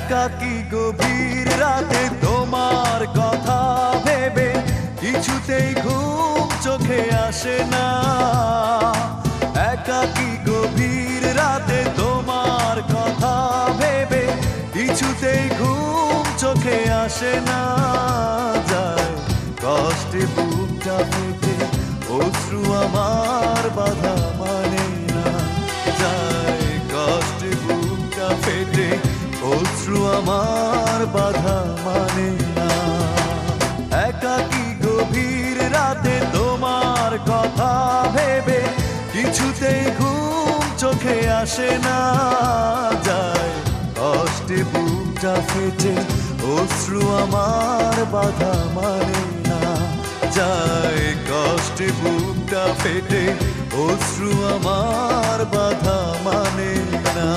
একাকী গভীর রাতে তোমার কথা ভেবে কিছুতেই ঘুম চোখে আসে না। একাকী গভীর রাতে তোমার কথা ভেবে কিছুতেই ঘুম চোখে আসে না। যায় কষ্টে বুকটা ফেটে অশ্রু আমার বাধা মানে না। যায় কষ্টে বুকটা ফেটে অশ্রু আমার বাধা মানে না। একাকী গভীর রাতে তোমার কথা ভেবে কিছুতেই ঘুম চোখে আসে না। যায় কষ্টে বুকটা ফেটে অশ্রু আমার বাধা মানে না। যায় কষ্টে বুকটা ফেটে অশ্রু আমার বাধা মানে না।